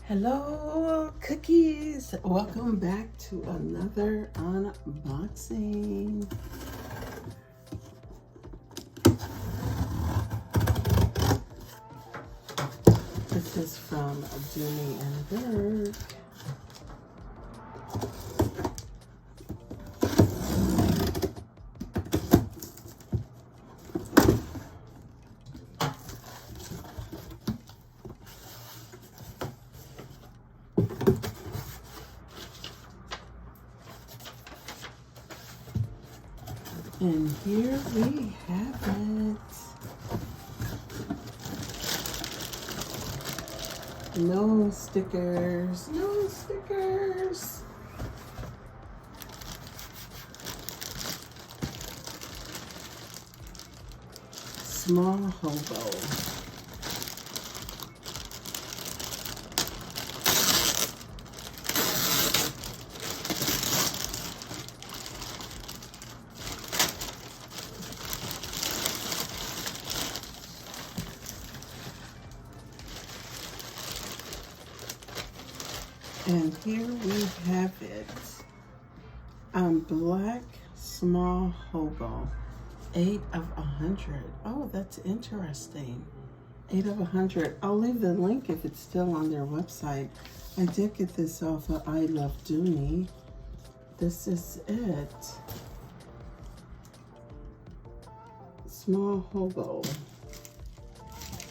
Hello, cookies. Welcome back to another unboxing. This is from Dooney and Bourke. And here we have it. No stickers, no stickers. Small hobo. And here we have it. Black small hobo, 8 of 100. Oh, that's interesting. 8 of 100. I'll leave the link if it's still on their website. I did get this off of I Love Dooney. This is it. Small hobo.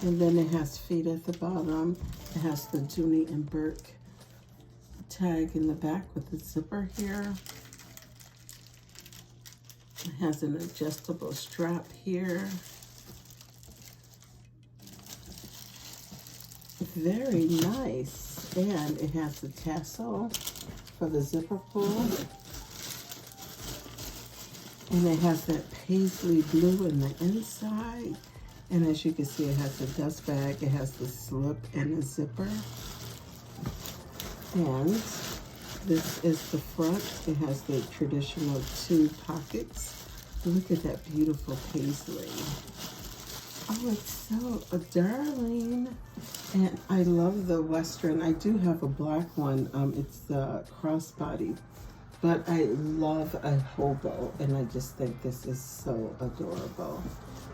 And then it has feet at the bottom. It has the Dooney and Bourke tag in the back with the zipper here. It has an adjustable strap here. Very nice. And it has the tassel for the zipper pull. And it has that paisley blue in the inside. And as you can see, it has the dust bag. It has the slip and the zipper. And this is the front. It has the traditional 2 pockets. Look at that beautiful paisley. Oh, it's so darling. And I love the Western. I do have a black one. It's the crossbody. But I love a hobo, and I just think this is so adorable.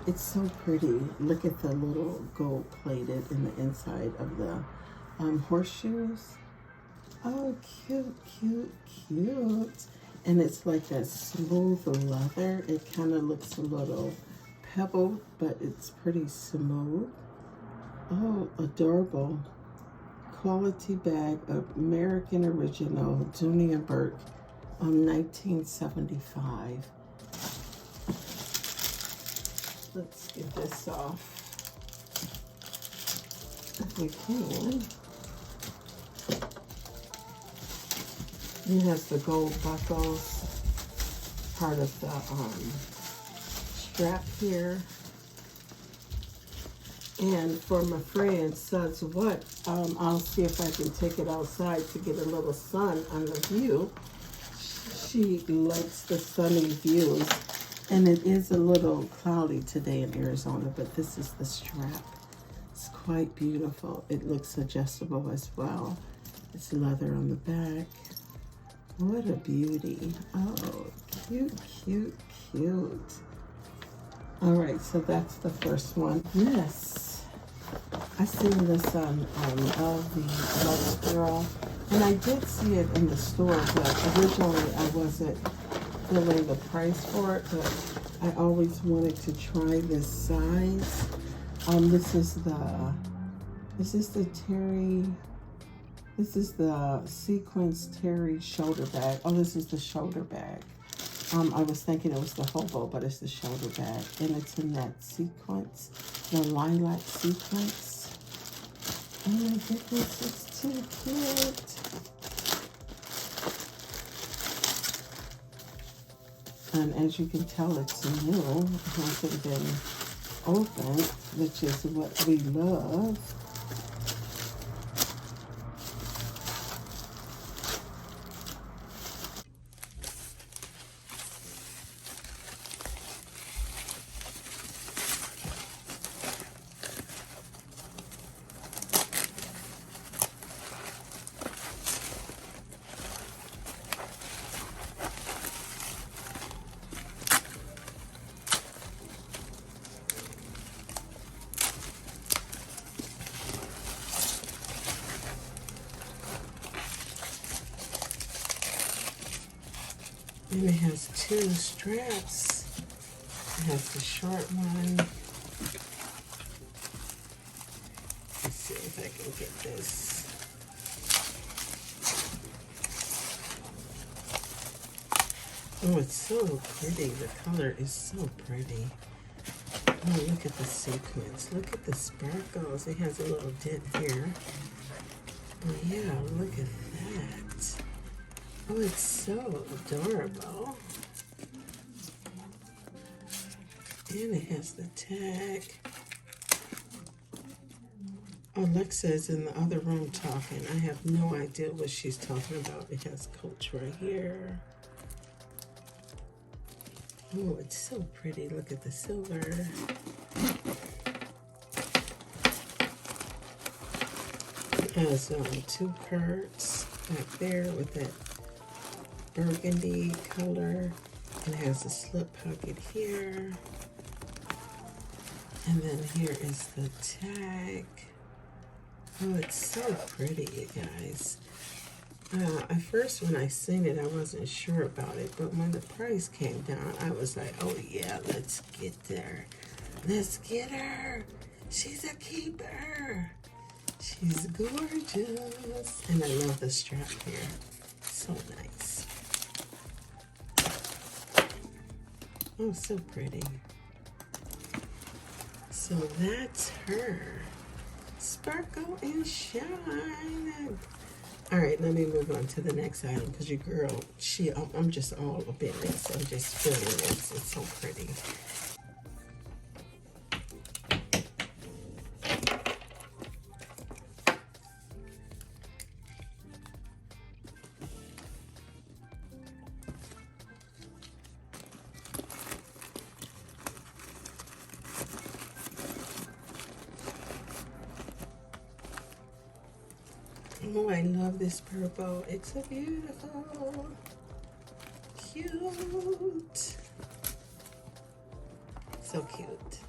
It's so pretty. Look at the little gold plated in the inside of the horseshoes. Oh, cute, cute, cute. And it's like that smooth leather. It kind of looks a little pebbled, but it's pretty smooth. Oh, adorable. Quality bag of American Original Dooney and Bourke on 1975. Let's get this off if we can. It has the gold buckles, part of the strap here. And for my friend Suds What, I'll see if I can take it outside to get a little sun on the view. She likes the sunny views. And it is a little cloudy today in Arizona, but this is the strap. It's quite beautiful. It looks adjustable as well. It's leather on the back. What a beauty. Oh, cute, cute, cute. All right, so that's the first one. Yes, I seen this on LV Love Squirrel, and I did see it in the store, but originally I wasn't feeling the price for it, but I always wanted to try this size. This is the sequins terry shoulder bag. Oh, this is the shoulder bag. I was thinking it was the hobo, but it's the shoulder bag. And it's in that sequence, the lilac sequence. Oh my goodness, it's too cute. And as you can tell, it's new. It hasn't been opened, which is what we love. And it has two straps. It has the short one. Let's see if I can get this. Oh, it's so pretty. The color is so pretty. Oh, look at the sequins. Look at the sparkles. It has a little dent here. Oh, yeah, look at that. Oh, it's so adorable. And it has the tag. Oh, Alexa is in the other room talking. I have no idea what she's talking about. It has Coach right here. Oh, it's so pretty. Look at the silver. It has two cards back there with that burgundy color. It has a slip pocket here. And then here is the tag. Oh, it's so pretty, you guys. At first, when I seen it, I wasn't sure about it. But when the price came down, I was like, oh, yeah, let's get there. Let's get her. She's a keeper. She's gorgeous. And I love the strap here. So nice. Oh, so pretty. So that's her. Sparkle and shine. All right, let me move on to the next item because your girl, I'm just all up in this. I'm just feeling this. It's so pretty. Oh, I love this purple. It's so beautiful. Cute. So cute.